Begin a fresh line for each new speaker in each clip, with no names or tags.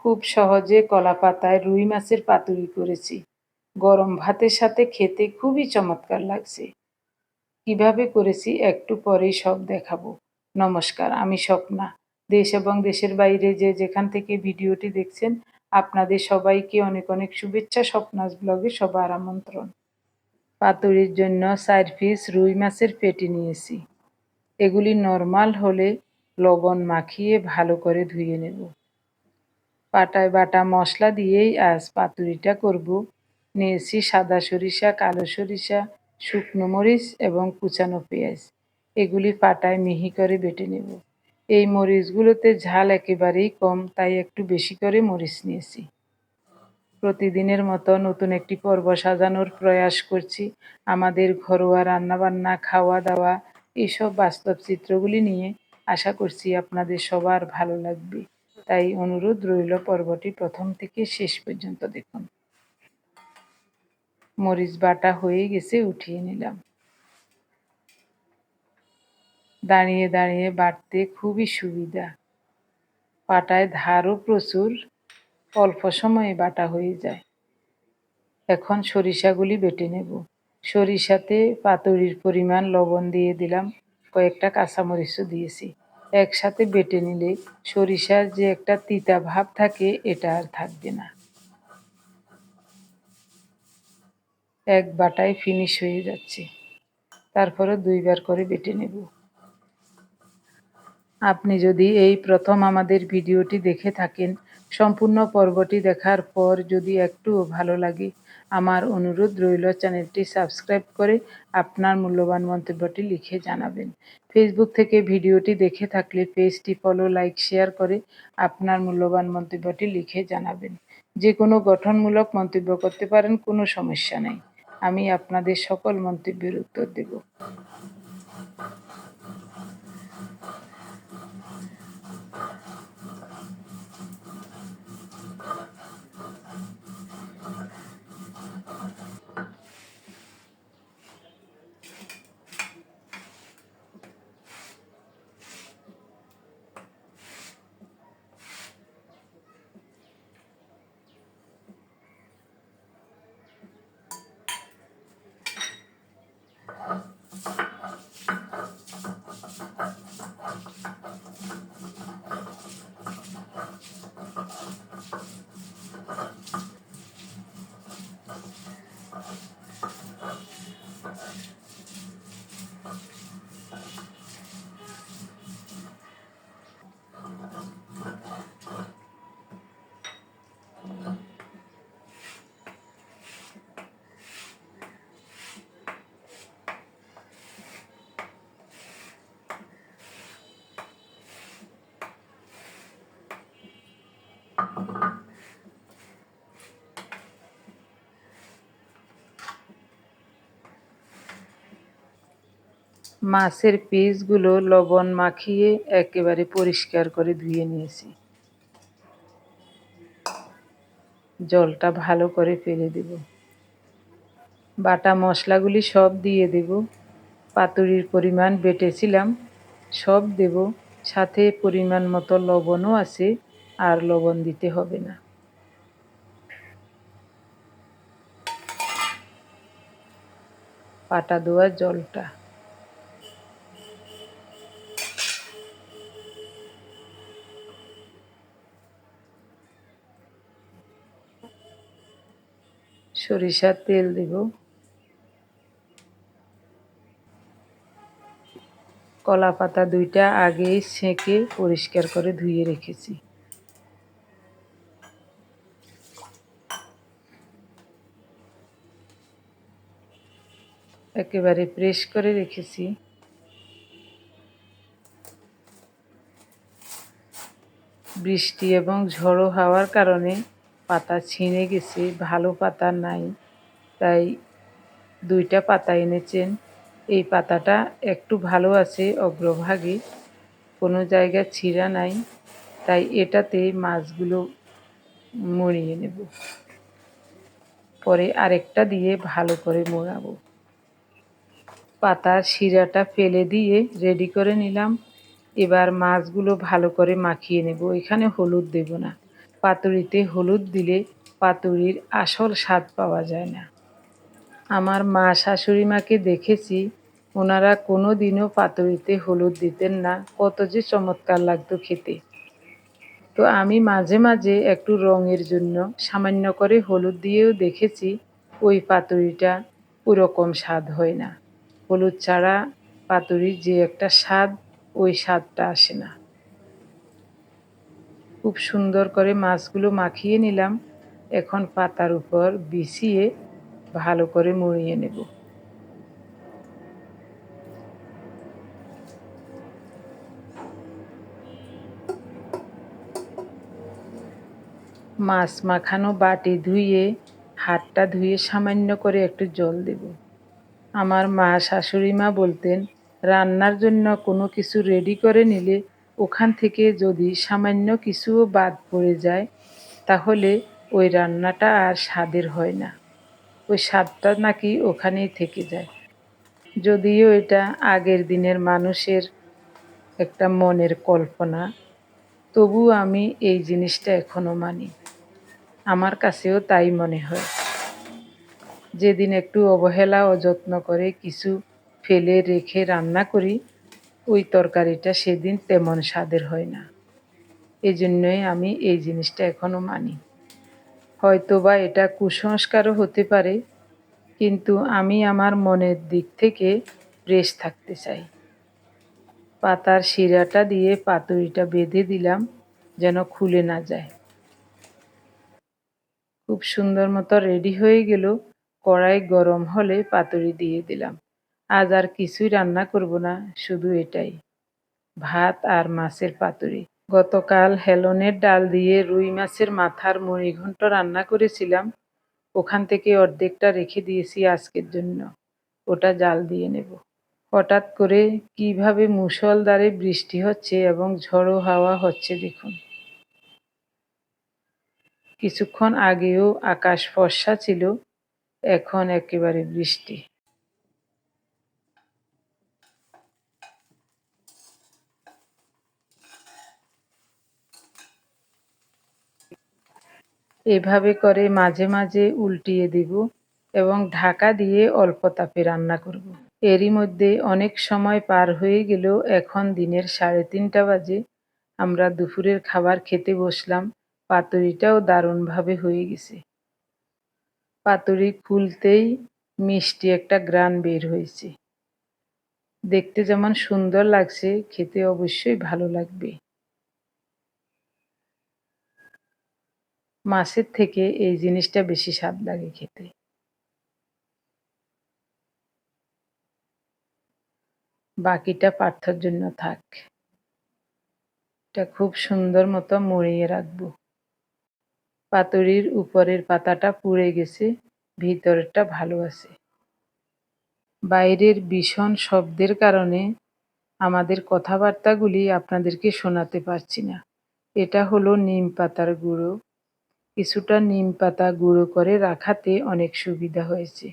খুব সহজে কলা পাতায় রুই মাছের পাতুরি করেছি। গরম ভাতের সাথে খেতে খুবই চমৎকার লাগছে। কিভাবে করেছি একটু পরেই সব দেখাবো। নমস্কার, আমি স্বপ্না। দেশ এবং দেশের বাইরে যে যেখান থেকে ভিডিওটি দেখছেন, আপনাদের সবাইকে অনেক অনেক শুভেচ্ছা। স্বপ্নাস ব্লগে সবার আমন্ত্রণ। পাতুরির জন্য 4 পিস রুই মাছের পেটি নিয়েছি। এগুলি নরমাল হলে লবণ মাখিয়ে ভালো করে ধুয়ে নেব। পাটায় বাটা মশলা দিয়েই আজ পাতুরিটা করব। নিয়েছি সাদা সরিষা, কালো সরিষা, শুকনো মরিচ এবং কুচানো পেঁয়াজ। এগুলি পাটায় মিহি করে বেটে নেব। এই মরিচগুলোতে ঝাল একেবারেই কম, তাই একটু বেশি করে মরিচ নিয়েছি। প্রতিদিনের মতো নতুন একটি পর্ব সাজানোর প্রয়াস করছি। আমাদের ঘরোয়া রান্নাবান্না, খাওয়া দাওয়া, এইসব বাস্তব চিত্রগুলি নিয়ে। আশা করছি আপনাদের সবার ভালো লাগবে। তাই অনুরোধ রইল পর্বটি প্রথম থেকে শেষ পর্যন্ত দেখুন। মরিচ বাটা হয়ে গেছে, উঠিয়ে নিলাম। দাঁড়িয়ে দাঁড়িয়ে বাটতে খুবই সুবিধা। পাটায় ধারও প্রচুর, অল্প সময়ে বাটা হয়ে যায়। এখন সরিষাগুলি বেটে নেব। সরিষাতে পাতুরির পরিমাণ লবণ দিয়ে দিলাম, কয়েকটা কাঁচামরিচও দিয়েছি। একসাথে বেটে নিলে সরিষার যে একটা তিতা ভাব থাকে, এটা আর থাকবে না। এক বাটায় ফিনিশ হয়ে যাচ্ছে। তারপরে 2 বার করে বেটে নেব। আপনি যদি এই প্রথম আমাদের ভিডিওটি দেখে থাকেন, সম্পূর্ণ পর্বটি দেখার পর যদি একটুও ভালো লাগে, আমার অনুরোধ রইল চ্যানেলটি সাবস্ক্রাইব করে আপনার মূল্যবান মন্তব্যটি লিখে জানাবেন। ফেসবুক থেকে ভিডিওটি দেখে থাকলে পেজটি ফলো, লাইক, শেয়ার করে আপনার মূল্যবান মন্তব্যটি লিখে জানাবেন। যে কোনো গঠনমূলক মন্তব্য করতে পারেন, কোনো সমস্যা নেই। আমি আপনাদের সকল মন্তব্যের উত্তর দেব। মাছের পিসগুলো লবণ মাখিয়ে একেবারে পরিষ্কার করে ধুয়ে নিয়েছি। জলটা ভালো করে ফেলে দেব। বাটা মশলাগুলি সব দিয়ে দেব। পাতুরির পরিমাণ বেটেছিলাম, সব দেব। সাথে পরিমাণ মতো লবণও আছে, আর লবণ দিতে হবে না। পাটা ধোয়া জলটা সরিষার তেল দেব। কলা পাতা 2টা আগেই ছেঁকে পরিষ্কার করে ধুয়ে রেখেছি। একেবারে প্রেস করে রেখেছি। বৃষ্টি এবং ঝড়ো হাওয়ার কারণে পাতা ছিঁড়ে গেছে, ভালো পাতা নাই। তাই 2টা পাতা এনেছেন। এই পাতাটা একটু ভালো আছে অগ্রভাগে, কোনো জায়গায় ছিঁড়া নাই। তাই এটাতে মাছগুলো মুড়িয়ে নেব। পরে আরেকটা দিয়ে ভালো করে মোড়াবো। পাতার শিরাটা ফেলে দিয়ে রেডি করে নিলাম। এবার মাছগুলো ভালো করে মাখিয়ে নেব। এখানে হলুদ দেব না, পাতুরিতে হলুদ দিলে পাতুরির আসল স্বাদ পাওয়া যায় না। আমার মা শাশুড়ি মাকে দেখেছি, ওনারা কোনো দিনও পাতুরিতে হলুদ দিতেন না, কত যে চমৎকার লাগতো খেতে। তো আমি মাঝে মাঝে একটু রঙের জন্য সামান্য করে হলুদ দিয়েও দেখেছি, ওই পাতুরিটা ওরকম স্বাদ হয় না। হলুদ ছাড়া পাতুরির যে একটা স্বাদ, ওই স্বাদটা আসে না। খুব সুন্দর করে মাছগুলো মাখিয়ে নিলাম। এখন পাতার উপর বিছিয়ে ভালো করে মুড়িয়ে নেব। মাছ মাখানো বাটি ধুয়ে, হাতটা ধুয়ে সামান্য করে একটু জল দেব। আমার মা শাশুড়ি মা বলতেন, রান্নার জন্য কোনো কিছু রেডি করে নিলে ওখান থেকে যদি সামান্য কিছুও বাদ পড়ে যায়, তাহলে ওই রান্নাটা আর স্বাদের হয় না। ওই স্বাদটা নাকি ওখানেই থেকে যায়। যদিও এটা আগের দিনের মানুষের একটা মনের কল্পনা, তবুও আমি এই জিনিসটা এখনো মানি। আমার কাছেও তাই মনে হয়। যেদিন একটু অবহেলা অযত্ন করে কিছু ফেলে রেখে রান্না করি, ওই তরকারিটা সেদিন তেমন স্বাদের হয় না। এজন্যই আমি এই জিনিসটা এখনো মানি। হয়তোবা এটা কুসংস্কারও হতে পারে, কিন্তু আমি আমার মনের দিক থেকে ফ্রেশ থাকতে চাই। পাতার শিরাটা দিয়ে পাতুরিটা বেঁধে দিলাম, যেন খুলে না যায়। খুব সুন্দর মতো রেডি হয়ে গেল। কড়াই গরম হলে পাতুরি দিয়ে দিলাম। আজ আর কিছুই রান্না করব না, শুধু এটাই, ভাত আর মাছের পাতুরি। গতকাল হেলনের ডাল দিয়ে রুই মাছের মাথার মুড়িঘণ্ট রান্না করেছিলাম, ওখান থেকে অর্ধেকটা রেখে দিয়েছি আজকের জন্য, ওটা জাল দিয়ে নেব। হঠাৎ করে কিভাবে মুষলধারে বৃষ্টি হচ্ছে এবং ঝড়ো হাওয়া হচ্ছে দেখুন। কিছুক্ষণ আগেও আকাশ ফর্সা ছিল, এখন একেবারে বৃষ্টি। এভাবে করে মাঝে মাঝে উল্টিয়ে দিব এবং ঢাকা দিয়ে অল্প তাপে রান্না করব। এরই মধ্যে অনেক সময় পার হয়ে গেলেও এখন দিনের 3:30 বাজে। আমরা দুপুরের খাবার খেতে বসলাম। পাতুরিটাও দারুণভাবে হয়ে গেছে। পাতুরি খুলতেই মিষ্টি একটা ঘ্রাণ বের হয়েছে। দেখতে যেমন সুন্দর লাগছে, খেতে অবশ্যই ভালো লাগবে। মাছের থেকে এই জিনিসটা বেশি স্বাদ লাগে খেতে। বাকিটা পার্থর জন্য থাক। এটা খুব সুন্দর মতো মুড়িয়ে রাখবো। পাতুরির উপরের পাতাটা পুড়ে গেছে, ভিতরেরটা ভালো আছে। বাইরের ভীষণ শব্দের কারণে আমাদের কথাবার্তাগুলি আপনাদেরকে শোনাতে পারছি না। এটা হলো নিম পাতার গুঁড়ো। কিছুটা নিম পাতা গুঁড়ো করে রাখাতে অনেক সুবিধা হয়েছে।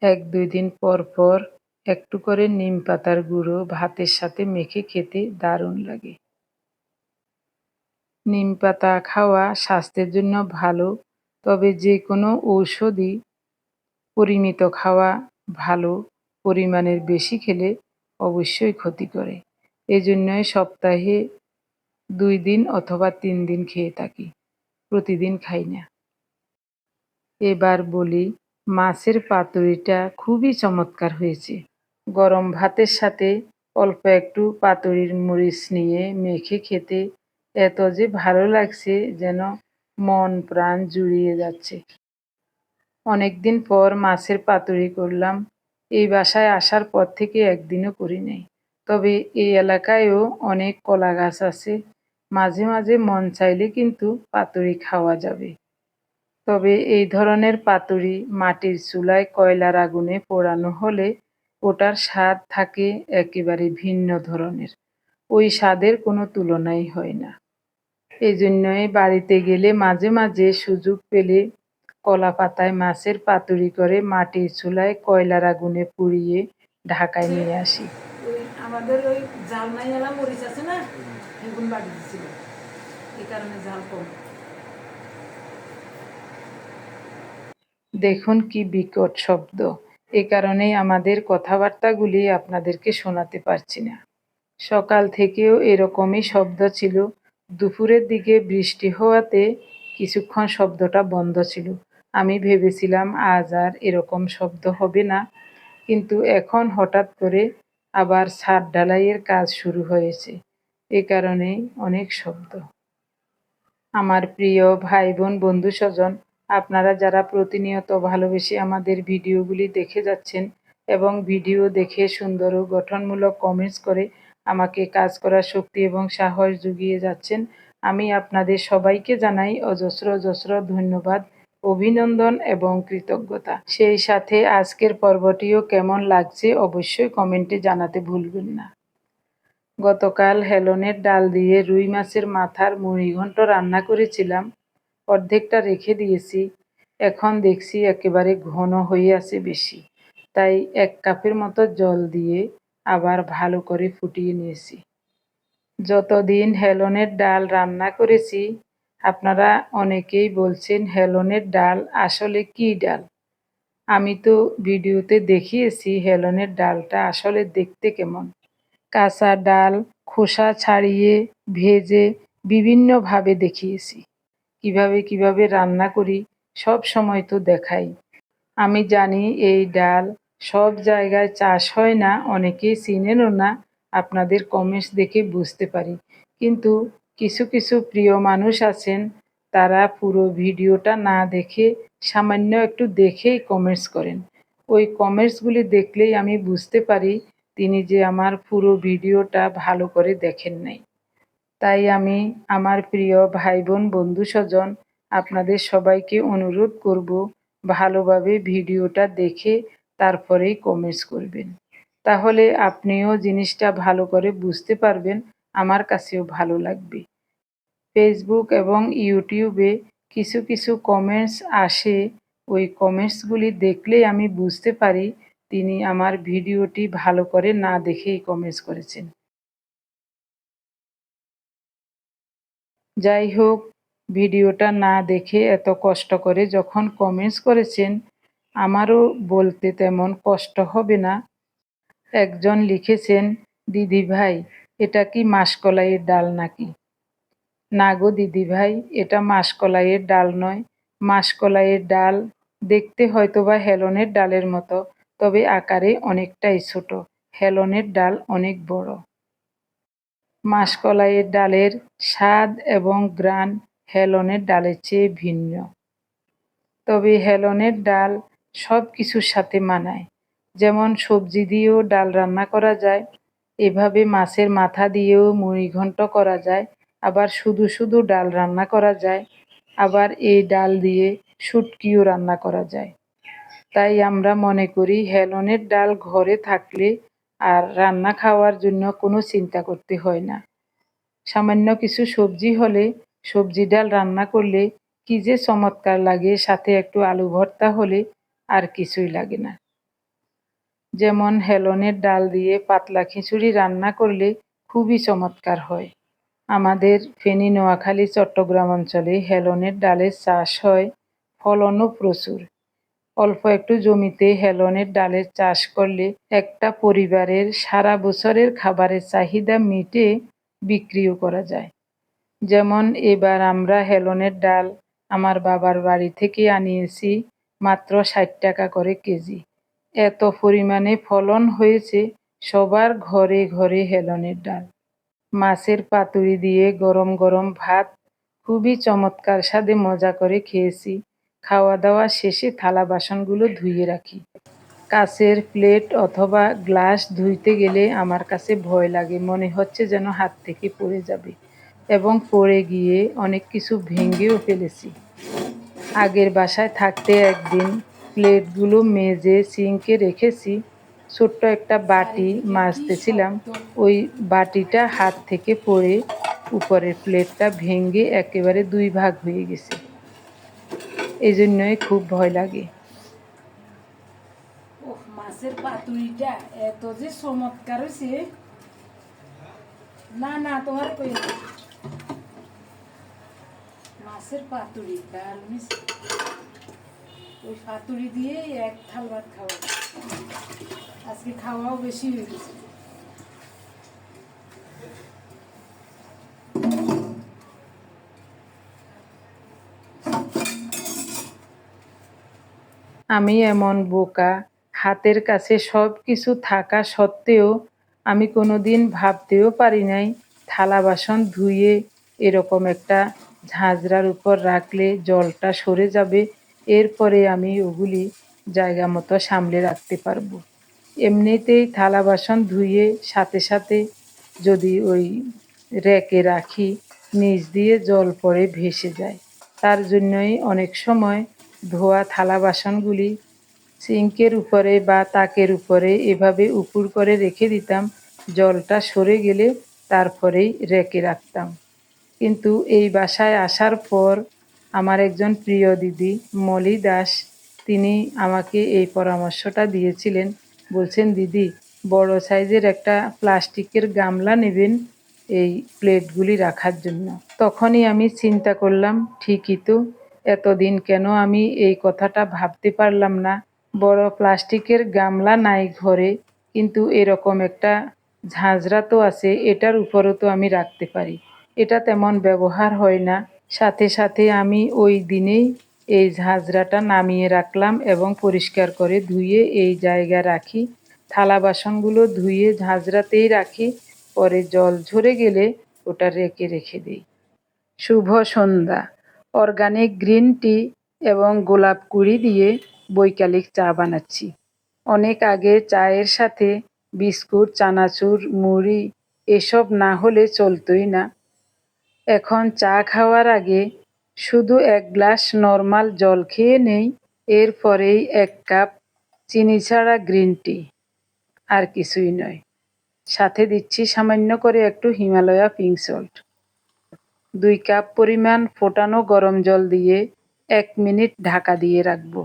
1-2 দিন পর পর একটু করে নিম পাতার গুঁড়ো ভাতের সাথে মেখে খেতে দারুণ লাগে। নিম পাতা খাওয়া স্বাস্থ্যের জন্য ভালো, তবে যে কোনো ঔষধই পরিমিত খাওয়া ভালো, পরিমাণের বেশি খেলে অবশ্যই ক্ষতি করে। এজন্যই সপ্তাহে 2 দিন অথবা 3 দিন খেয়ে থাকি, প্রতিদিন খাই না। এবার বলি, মাছের পাতুরিটা খুবই চমৎকার হয়েছে। গরম ভাতের সাথে অল্প একটু পাতুরির মরিচ নিয়ে মেখে খেতে এত যে ভালো লাগছে, যেন মন প্রাণ জুড়িয়ে যাচ্ছে। অনেকদিন পর মাছের পাতুরি করলাম। এই বাসায় আসার পর থেকে একদিনও করি নাই। তবে এই এলাকায়ও অনেক কলা গাছ আছে, মাঝে মাঝে মন চাইলে কিন্তু পাতুরি খাওয়া যাবে। তবে এই ধরনের পাতুরি মাটির চুলায় কয়লার আগুনে পোড়ানো হলে ওটার স্বাদ থাকে একেবারে ভিন্ন ধরনের। ওই স্বাদের কোনো তুলনাই হয় না। এজন্যই বাড়িতে গেলে মাঝে মাঝে সুযোগ পেলে কলা পাতায় মাছের পাতুরি করে মাটির চুলায় কয়লার আগুনে পুড়িয়ে ঢাকায় নিয়ে আসি। আমাদের ওই জালনাইওয়ালা মরিচ আছে না, এগুলো বাড়ি দিছিল। এই কারণে ঝাল কম। দেখুন কি বিকট শব্দ, এ কারণেই আমাদের কথাবার্তাগুলি আপনাদেরকে শোনাতে পারছি না। সকাল থেকেও এরকমই শব্দ ছিল। দুপুরের দিকে বৃষ্টি হওয়াতে কিছুক্ষণ শব্দটা বন্ধ ছিল। আমি ভেবেছিলাম আজ আর এরকম শব্দ হবে না, কিন্তু এখন হঠাৎ করে আবার ছাদ ঢালাইয়ের কাজ শুরু হয়েছে, এ কারণেই অনেক শব্দ। আমার প্রিয় ভাই বোন বন্ধু স্বজন, আপনারা যারা প্রতিনিয়ত ভালোবেসে আমাদের ভিডিওগুলি দেখে যাচ্ছেন এবং ভিডিও দেখে সুন্দর ও গঠনমূলক কমেন্টস করে আমাকে কাজ করার শক্তি এবং সাহস জুগিয়ে যাচ্ছেন, আমি আপনাদের সবাইকে জানাই অজস্র অজস্র ধন্যবাদ, অভিনন্দন এবং কৃতজ্ঞতা। সেই সাথে আজকের পর্বটিও কেমন লাগছে অবশ্যই কমেন্টে জানাতে ভুলবেন না। গতকাল হেলনের ডাল দিয়ে রুই মাছের মাথার মুড়িঘণ্ট রান্না করেছিলাম। অর্ধেকটা রেখে দিয়েছি। এখন দেখছি একেবারে ঘন হয়ে আছে বেশি, তাই 1 কাপের মতো জল দিয়ে আবার ভালো করে ফুটিয়ে নিয়েছি। যতদিন হেলনের ডাল রান্না করেছি আপনারা অনেকেই বলছেন হেলনের ডাল আসলে কী ডাল। আমি তো ভিডিওতে দেখিয়েছি হেলনের ডালটা আসলে দেখতে কেমন। কাঁচা ডাল খোসা ছাড়িয়ে ভেজে বিভিন্নভাবে দেখিয়েছি। কিভাবে কিভাবে রান্না করি সব সময় তো দেখাই। আমি জানি এই ডাল সব জায়গায় চাষ হয় না, অনেকেই চিনেনও না, আপনাদের কমেন্টস দেখে বুঝতে পারি। কিন্তু কিছু কিছু প্রিয় মানুষ আছেন, তারা পুরো ভিডিওটা না দেখে সামান্য একটু দেখেই কমেন্টস করেন। ওই কমেন্টসগুলি দেখলেই আমি বুঝতে পারি তিনি যে আমার পুরো ভিডিওটা ভালো করে দেখেন নাই। তাই আমি আমার প্রিয় ভাই বোন বন্ধু স্বজন আপনাদের সবাইকে অনুরোধ করব ভালোভাবে ভিডিওটা দেখে তারপরেই কমেন্টস করবেন। তাহলে আপনিও জিনিসটা ভালো করে বুঝতে পারবেন, আমার কাছেও ভালো লাগবে। ফেসবুক এবং ইউটিউবে কিছু কিছু কমেন্টস আসে, ওই কমেন্টসগুলি দেখলেই আমি বুঝতে পারি তিনি আমার ভিডিওটি ভালো করে না দেখেই কমেন্টস করেছেন। যাই হোক, ভিডিওটা না দেখে এত কষ্ট করে যখন কমেন্টস করেছেন, আমারও বলতে তেমন কষ্ট হবে না। একজন লিখেছেন, দিদি ভাই এটা কি মাসকলাইয়ের ডাল নাকি? না গো দিদি ভাই, এটা মাসকলাইয়ের ডাল নয়। মাসকলাইয়ের ডাল দেখতে হয়তোবা হেলনের ডালের মতো, তবে আকারে অনেকটাই ছোট। হেলনের ডাল অনেক বড়। মাসকলাইয়ের ডালের স্বাদ এবং ঘ্রাণ হেলনের ডালের চেয়ে ভিন্ন। তবে হেলনের ডাল সব কিছুর সাথে মানায়। যেমন সবজি দিয়েও ডাল রান্না করা যায়, এভাবে মাছের মাথা দিয়েও মুড়িঘণ্ট করা যায়, আবার শুধু শুধু ডাল রান্না করা যায়, আবার এই ডাল দিয়ে শুটকিও রান্না করা যায়। তাই আমরা মনে করি হেলনের ডাল ঘরে থাকলে আর রান্না খাওয়ার জন্য কোনো চিন্তা করতে হয় না। সামান্য কিছু সবজি হলে সবজি ডাল রান্না করলে কি যে চমৎকার লাগে, সাথে একটু আলু ভর্তা হলে আর কিছুই লাগে না। যেমন হেলনের ডাল দিয়ে পাতলা খিচুড়ি রান্না করলে খুবই চমৎকার হয়। আমাদের ফেনী, নোয়াখালী, চট্টগ্রাম অঞ্চলে হেলনের ডালের চাষ হয়, ফলনও প্রচুর। অল্প একটু জমিতে হেলনের ডালের চাষ করলে একটা পরিবারের সারা বছরের খাবারের চাহিদা মিটে বিক্রিও করা যায়। যেমন এবার আমরা হেলনের ডাল আমার বাবার বাড়ি থেকে আনিয়েছি, মাত্র 60 টাকা করে কেজি। এত পরিমাণে ফলন হয়েছে, সবার ঘরে ঘরে হেলনের ডাল। মাছের পাতুরি দিয়ে গরম গরম ভাত খুবই চমৎকার স্বাদে মজা করে খেয়েছি। খাওয়া দাওয়া শেষে থালা বাসনগুলো ধুয়ে রাখি। কাচের প্লেট অথবা গ্লাস ধুইতে গেলে আমার কাছে ভয় লাগে, মনে হচ্ছে যেন হাত থেকে পড়ে যাবে, এবং পড়ে গিয়ে অনেক কিছু ভেঙেও ফেলেছি। আগের বাসায় থাকতে একদিন প্লেটগুলো মেজে সিঙ্কে রেখেছি, ছোট্ট একটা বাটি মাজতেছিলাম, ওই বাটিটা হাত থেকে পড়ে উপরের প্লেটটা ভেঙে একেবারে 2 ভাগ হয়ে গেছে। এই জন্যই খুব ভয় লাগে। মাছের পাতুরিটা এত যে চমৎকার হয়েছে, না না তোমার কই মাছের পাতুরি, ডাল মিশ ওই পাতুরি দিয়ে এক থাল ভাত খাওয়া। আজকে খাওয়াও বেশি হয়ে গেছে। আমি এমন বোকা, হাতের কাছে সব কিছু থাকা সত্ত্বেও আমি কোনোদিন ভাবতেও পারি নাই থালা বাসন ধুয়ে এরকম একটা ঝাঁঝরার উপর রাখলে জলটা সরে যাবে, এরপরে আমি ওগুলি জায়গা মতো সামলে রাখতে পারবো। এমনিতেই থালা বাসন ধুয়ে সাথে সাথে যদি ওই রেকে রাখি, নিচ দিয়ে জল পড়ে ভেসে যায়। তার জন্যই অনেক সময় ধোয়া থালা বাসনগুলি সিঙ্কের উপরে বা তাকের উপরে এভাবে উপুর করে রেখে দিতাম, জলটা সরে গেলে তারপরেই রেকে রাখতাম। কিন্তু এই বাসায় আসার পর আমার একজন প্রিয় দিদি মলি দাস, তিনি আমাকে এই পরামর্শটা দিয়েছিলেন। বলছেন, দিদি বড় সাইজের একটা প্লাস্টিকের গামলা নেবেন এই প্লেটগুলি রাখার জন্য। তখনই আমি চিন্তা করলাম, ঠিকই তো, এতদিন কেন আমি এই কথাটা ভাবতে পারলাম না। বড় প্লাস্টিকের গামলা নাই ঘরে, কিন্তু এরকম একটা ঝাঁঝরা তো আছে, এটার উপরও তো আমি রাখতে পারি। এটা তেমন ব্যবহার হয় না। সাথে সাথে আমি ওই দিনেই এই ঝাঁঝরাটা নামিয়ে রাখলাম এবং পরিষ্কার করে ধুয়ে এই জায়গায় রাখি। থালা বাসনগুলো ধুয়ে ঝাঁঝরাতেই রাখি, পরে জল ঝরে গেলে ওটা রেখে দিই। শুভ সন্ধ্যা। অর্গানিক গ্রিন টি এবং গোলাপ কুড়ি দিয়ে বৈকালিক চা বানাচ্ছি। অনেক আগে চায়ের সাথে বিস্কুট, চানাচুর, মুড়ি এসব না হলে চলতই না। এখন চা খাওয়ার আগে শুধু এক গ্লাস নর্মাল জল খেয়ে নেই, এরপরেই 1 কাপ চিনি ছাড়া গ্রিন টি, আর কিছুই নয়। সাথে দিচ্ছি সামান্য করে একটু হিমালয়া পিঙ্ক সল্ট। 2 কাপ পরিমাণ ফোটানো গরম জল দিয়ে 1 মিনিট ঢাকা দিয়ে রাখবো।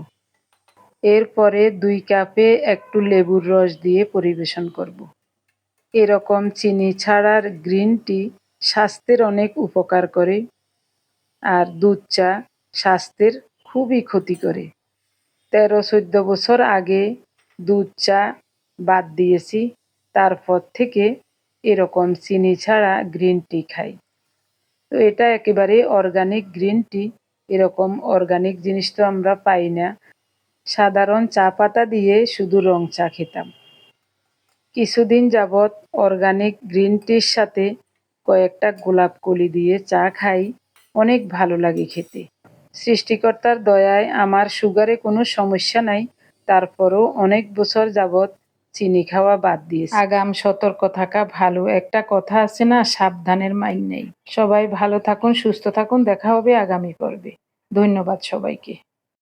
এরপরে 2 কাপে একটু লেবুর রস দিয়ে পরিবেশন করব। এরকম চিনি ছাড়ার গ্রিন টি স্বাস্থ্যের অনেক উপকার করে, আর দুধ চা স্বাস্থ্যের খুবই ক্ষতি করে। 13-14 বছর আগে দুধ চা বাদ দিয়েছি, তারপর থেকে এরকম চিনি ছাড়া গ্রিন টি খাই। তো এটা একেবারে অর্গানিক গ্রিন টি। এরকম অর্গানিক জিনিস তো আমরা পাই না। সাধারণ চা পাতা দিয়ে শুধু রং চা খেতাম। কিছুদিন যাবৎ অর্গানিক গ্রিন টির সাথে কয়েকটা গোলাপ কলি দিয়ে চা খাই, অনেক ভালো লাগে খেতে। সৃষ্টিকর্তার দয়ায় আমার সুগারে কোনো সমস্যা নাই, তারপরও অনেক বছর যাবৎ চিনি খাওয়া বাদ দিয়েছি। আগাম সতর্ক থাকা ভালো। একটা কথা আছে না, সাবধানের মাইর নেই। সবাই ভালো থাকুন, সুস্থ থাকুন, দেখা হবে আগামী পর্বে। ধন্যবাদ সবাইকে।